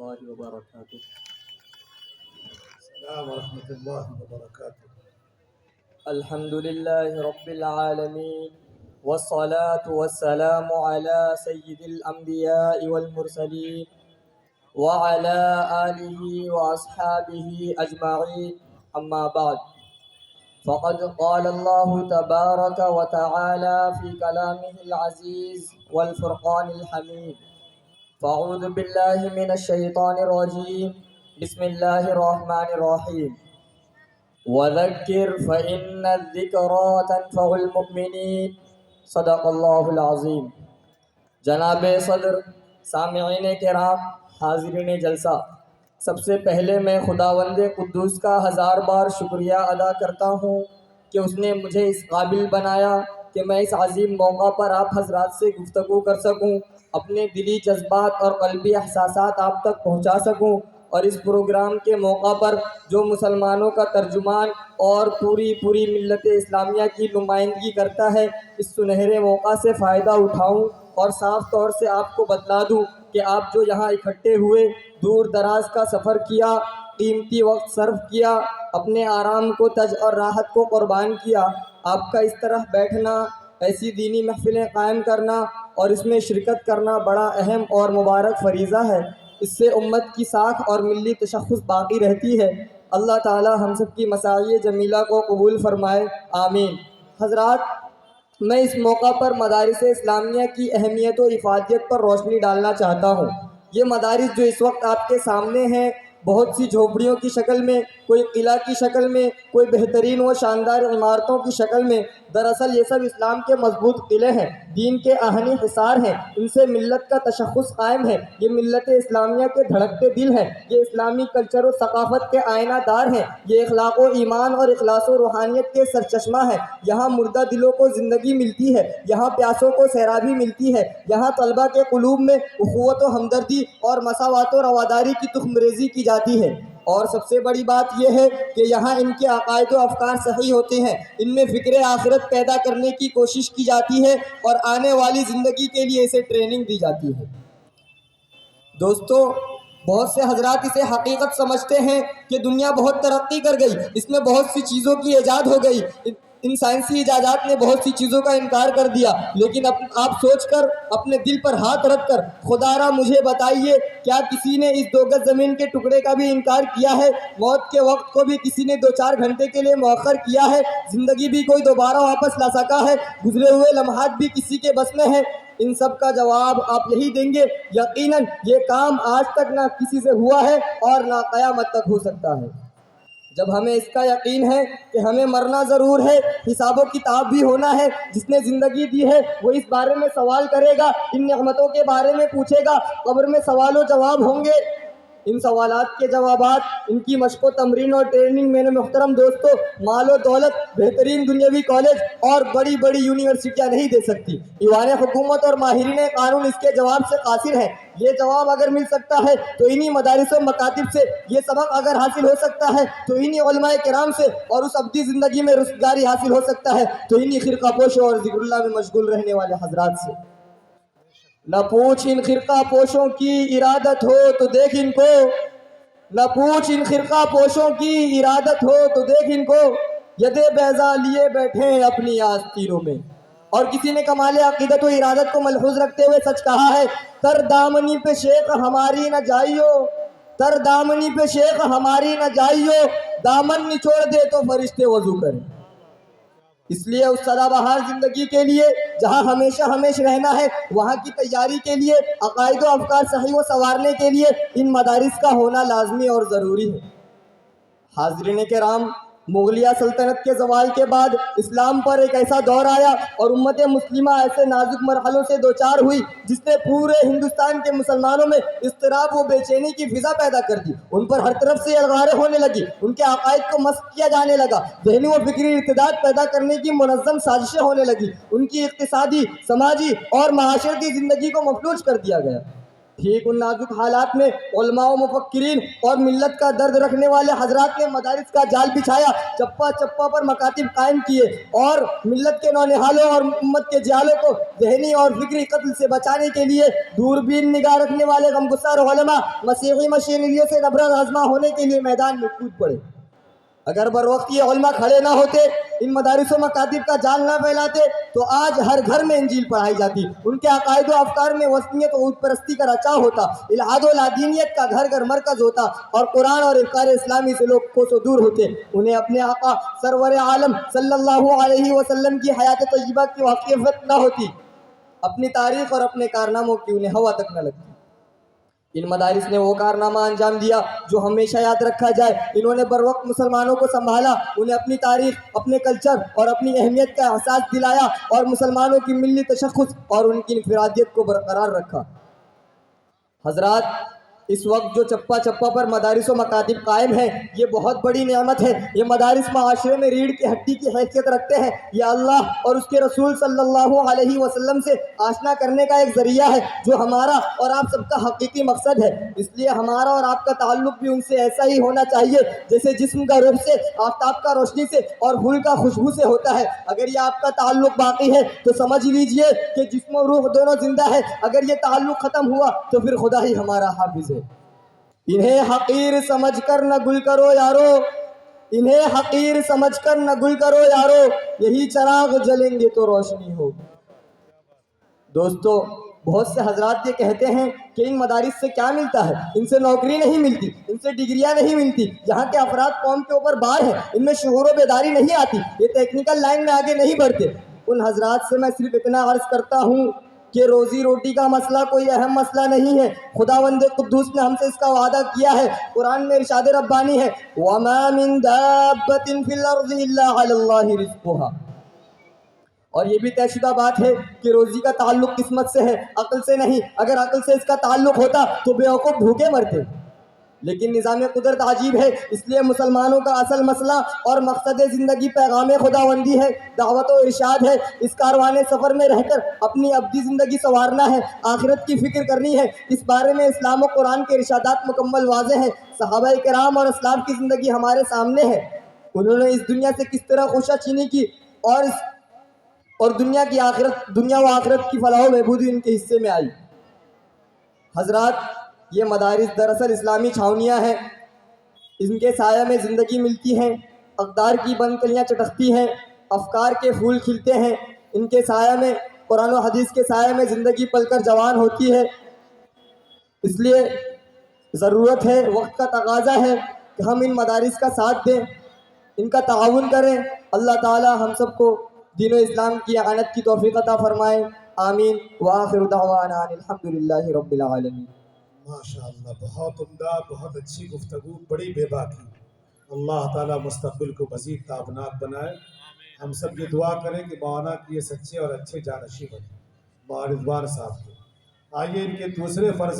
الله وبركاته. السلام ورحمة الله وبركاته. الحمد لله رب العالمين، والصلاة والسلام على سيد الأنبياء والمرسلين وعلى آله وأصحابه أجمعين. أما بعد، فقد قال الله تبارك وتعالى في كلامه العزيز والفرقان الحميد: فأعوذ بالله من الشيطان الرجيم، بسم الله الرحمن الرحيم. وذكر فإن الذكرى تنفع المؤمنين. صدق اللہ العظیم. جناب صدر، سامعین کرام، حاضرین جلسہ، سب سے پہلے میں خداوند قدوس کا 1000 بار شکریہ ادا کرتا ہوں کہ اس نے مجھے اس قابل بنایا کہ میں اس عظیم موقع پر آپ حضرات سے گفتگو کر سکوں، اپنے دلی جذبات اور قلبی احساسات آپ تک پہنچا سکوں، اور اس پروگرام کے موقع پر جو مسلمانوں کا ترجمان اور پوری ملت اسلامیہ کی نمائندگی کرتا ہے، اس سنہرے موقع سے فائدہ اٹھاؤں اور صاف طور سے آپ کو بتلا دوں کہ آپ جو یہاں اکٹھے ہوئے، دور دراز کا سفر کیا، قیمتی وقت صرف کیا، اپنے آرام کو تج اور راحت کو قربان کیا، آپ کا اس طرح بیٹھنا، ایسی دینی محفلیں قائم کرنا اور اس میں شرکت کرنا بڑا اہم اور مبارک فریضہ ہے۔ اس سے امت کی ساکھ اور ملی تشخص باقی رہتی ہے۔ اللہ تعالی ہم سب کی مساعی جمیلہ کو قبول فرمائے، آمین۔ حضرات، میں اس موقع پر مدارس اسلامیہ کی اہمیت و افادیت پر روشنی ڈالنا چاہتا ہوں۔ یہ مدارس جو اس وقت آپ کے سامنے ہیں، بہت سی جھوپڑیوں کی شکل میں، کوئی قلعہ کی شکل میں، کوئی بہترین و شاندار عمارتوں کی شکل میں، دراصل یہ سب اسلام کے مضبوط قلعے ہیں، دین کے آہنی حصار ہیں، ان سے ملت کا تشخص قائم ہے، یہ ملت اسلامیہ کے دھڑکتے دل ہیں، یہ اسلامی کلچر و ثقافت کے آئینہ دار ہیں، یہ اخلاق و ایمان اور اخلاص و روحانیت کے سرچشمہ ہیں۔ یہاں مردہ دلوں کو زندگی ملتی ہے، یہاں پیاسوں کو سیرابی ملتی ہے، یہاں طلبہ کے قلوب میں اخوت و ہمدردی اور مساوات و رواداری کی تخم ریزی کی جاتی ہے، اور سب سے بڑی بات یہ ہے کہ یہاں ان کے عقائد و افکار صحیح ہوتے ہیں، ان میں فکر آخرت پیدا کرنے کی کوشش کی جاتی ہے اور آنے والی زندگی کے لیے اسے ٹریننگ دی جاتی ہے۔ دوستو، بہت سے حضرات اسے حقیقت سمجھتے ہیں کہ دنیا بہت ترقی کر گئی، اس میں بہت سی چیزوں کی ایجاد ہو گئی، ان سائنسی ایجادات نے بہت سی چیزوں کا انکار کر دیا، لیکن آپ سوچ کر، اپنے دل پر ہاتھ رکھ کر خدا را مجھے بتائیے، کیا کسی نے اس 2 گز زمین کے ٹکڑے کا بھی انکار کیا ہے؟ موت کے وقت کو بھی کسی نے 2-4 گھنٹے کے لیے مؤخر کیا ہے؟ زندگی بھی کوئی دوبارہ واپس لا سکا ہے؟ گزرے ہوئے لمحات بھی کسی کے بس میں ہیں؟ ان سب کا جواب آپ یہی دیں گے، یقیناً یہ کام آج تک نہ کسی سے ہوا ہے اور نہ قیامت تک ہو سکتا ہے۔ جب ہمیں اس کا یقین ہے کہ ہمیں مرنا ضرور ہے، حساب و کتاب بھی ہونا ہے، جس نے زندگی دی ہے وہ اس بارے میں سوال کرے گا، ان نعمتوں کے بارے میں پوچھے گا، قبر میں سوال و جواب ہوں گے۔ ان سوالات کے جوابات، ان کی مشق و تمرین اور ٹریننگ میرے محترم دوستو، مال و دولت، بہترین دنیاوی کالج اور بڑی بڑی یونیورسٹیاں نہیں دے سکتی۔ ایوان حکومت اور ماہرین قانون اس کے جواب سے قاصر ہیں۔ یہ جواب اگر مل سکتا ہے تو انہی مدارس و مکاتب سے، یہ سبق اگر حاصل ہو سکتا ہے تو انہی علماء کرام سے، اور اس ابدی زندگی میں رستگاری حاصل ہو سکتا ہے تو انہی خرقہ پوشوں اور ذکر اللہ میں مشغول رہنے والے حضرات سے۔ نہ پوچھ ان خرقہ پوشوں کی ارادت ہو تو دیکھ ان کو، نہ پوچھ ان خرقہ پوشوں کی ارادت ہو تو دیکھ ان کو، یدے بیضا لیے بیٹھے ہیں اپنی آستینوں میں۔ اور کسی نے کمال عقیدت و ارادت کو ملحوظ رکھتے ہوئے سچ کہا ہے، تر دامنی پہ شیخ ہماری نہ جائیو، تر دامنی پہ شیخ ہماری نہ جائیو، دامن نچوڑ دے تو فرشتے وضو کریں۔ اس لیے اس سدا بہار زندگی کے لیے جہاں ہمیشہ رہنا ہے، وہاں کی تیاری کے لیے، عقائد و افکار صحیح و سنوارنے کے لیے ان مدارس کا ہونا لازمی اور ضروری ہے۔ حاضرین کرام، مغلیہ سلطنت کے زوال کے بعد اسلام پر ایک ایسا دور آیا اور امت مسلمہ ایسے نازک مرحلوں سے دوچار ہوئی جس نے پورے ہندوستان کے مسلمانوں میں اضطراب و بے چینی کی فضا پیدا کر دی۔ ان پر ہر طرف سے الغاریں ہونے لگی، ان کے عقائد کو مسخ کیا جانے لگا، ذہنی و فکری ارتداد پیدا کرنے کی منظم سازشیں ہونے لگی، ان کی اقتصادی، سماجی اور معاشرتی زندگی کو مفلوج کر دیا گیا۔ ٹھیک ان نازک حالات میں علماء و مفکرین اور ملت کا درد رکھنے والے حضرات نے مدارس کا جال بچھایا، چپا چپا پر مکاتب قائم کیے اور ملت کے نونہالوں اور امت کے جہالوں کو ذہنی اور فکری قتل سے بچانے کے لیے دوربین نگاہ رکھنے والے غمگسار علماء مسیحی مشینریوں سے نبرد آزما ہونے کے لیے میدان میں کود پڑے۔ اگر بر وقت یہ علماء کھڑے نہ ہوتے، ان مدارس و مکاتب کا جال نہ پھیلاتے، تو آج ہر گھر میں انجیل پڑھائی جاتی، ان کے عقائد و افکار میں وثنیت و بت پرستی کا رچا ہوتا، الحاد و لادینیت کا گھر گھر مرکز ہوتا، اور قرآن اور افکار اسلامی سے لوگ کوسوں دور ہوتے۔ انہیں اپنے آقا سرور عالم صلی اللہ علیہ وسلم کی حیات طیبہ کی واقفیت نہ ہوتی، اپنی تاریخ اور اپنے کارناموں کی انہیں ہوا تک نہ لگتی۔ ان مدارس نے وہ کارنامہ انجام دیا جو ہمیشہ یاد رکھا جائے۔ انہوں نے بر وقت مسلمانوں کو سنبھالا، انہیں اپنی تاریخ، اپنے کلچر اور اپنی اہمیت کا احساس دلایا، اور مسلمانوں کی ملی تشخص اور ان کی انفرادیت کو برقرار رکھا۔ حضرات، اس وقت جو چپا چپا پر مدارس و مکاتب قائم ہیں، یہ بہت بڑی نعمت ہے۔ یہ مدارس معاشرے میں ریڑھ کی ہڈی کی حیثیت رکھتے ہیں۔ یہ اللہ اور اس کے رسول صلی اللہ علیہ وسلم سے آشنا کرنے کا ایک ذریعہ ہے، جو ہمارا اور آپ سب کا حقیقی مقصد ہے۔ اس لیے ہمارا اور آپ کا تعلق بھی ان سے ایسا ہی ہونا چاہیے جیسے جسم کا روح سے، آفتاب کا روشنی سے اور پھول کا خوشبو سے ہوتا ہے۔ اگر یہ آپ کا تعلق باقی ہے تو سمجھ لیجئے کہ جسم و روح دونوں زندہ ہے۔ اگر یہ تعلق ختم ہوا تو پھر خدا ہی ہمارا حافظ ہے۔ انہیں حقیر سمجھ کر نہ گل کرو یارو، انہیں حقیر سمجھ کر نہ گل کرو یارو، یہی چراغ جلیں گے تو روشنی ہوگی۔ دوستو، بہت سے حضرات یہ کہتے ہیں کہ ان مدارس سے کیا ملتا ہے؟ ان سے نوکری نہیں ملتی، ان سے ڈگریاں نہیں ملتی، یہاں کے افراد قوم کے اوپر بار ہیں، ان میں شعور و بیداری نہیں آتی، یہ ٹیکنیکل لائن میں آگے نہیں بڑھتے۔ ان حضرات سے میں صرف اتنا عرض کرتا ہوں کہ روزی روٹی کا مسئلہ کوئی اہم مسئلہ نہیں ہے۔ خداوند قدوس نے ہم سے اس کا وعدہ کیا ہے، قرآن میں ارشاد ربانی ہے وَمَا مِن دَابَّةٍ فِي الْأَرْضِ إِلَّا عَلَى اللَّهِ رِزْقُهَا۔ اور یہ بھی طے شدہ بات ہے کہ روزی کا تعلق قسمت سے ہے، عقل سے نہیں۔ اگر عقل سے اس کا تعلق ہوتا تو بیوقوف بھوکے مرتے۔ لیکن نظام قدرت عجیب ہے، اس لیے مسلمانوں کا اصل مسئلہ اور مقصد زندگی پیغام خداوندی ہے، دعوت و ارشاد ہے۔ اس کاروان سفر میں رہ کر اپنی ابدی زندگی سنوارنا ہے، آخرت کی فکر کرنی ہے۔ اس بارے میں اسلام و قرآن کے ارشادات مکمل واضح ہیں۔ صحابہ کرام اور اسلاف کی زندگی ہمارے سامنے ہے، انہوں نے اس دنیا سے کس طرح خوشہ چینی کی اور دنیا و آخرت کی فلاح و بہبودی ان کے حصے میں آئی۔ حضرات، یہ مدارس دراصل اسلامی چھاونیاں ہیں، ان کے سایہ میں زندگی ملتی ہے، اقدار کی بند کلیاں چٹکتی ہیں، افکار کے پھول کھلتے ہیں، ان کے سایہ میں، قرآن و حدیث کے سایہ میں زندگی پل کر جوان ہوتی ہے۔ اس لیے ضرورت ہے، وقت کا تقاضا ہے کہ ہم ان مدارس کا ساتھ دیں، ان کا تعاون کریں۔ اللہ تعالی ہم سب کو دین و اسلام کی اعانت کی توفیق عطا فرمائے، آمین۔ وآخر دعوانا ان الحمدللہ رب العالمین۔ ماشاءاللہ، بہت عمدہ، بہت اچھی گفتگو، بڑی بے باکی۔ اللہ تعالیٰ مستقبل کو مزید تابناک بنائے۔ ہم سب یہ دعا کریں کہ مولانا کی یہ سچے اور اچھے جانشین بنے، با رضوان صاحب کے۔ آئیے ان کے دوسرے فرض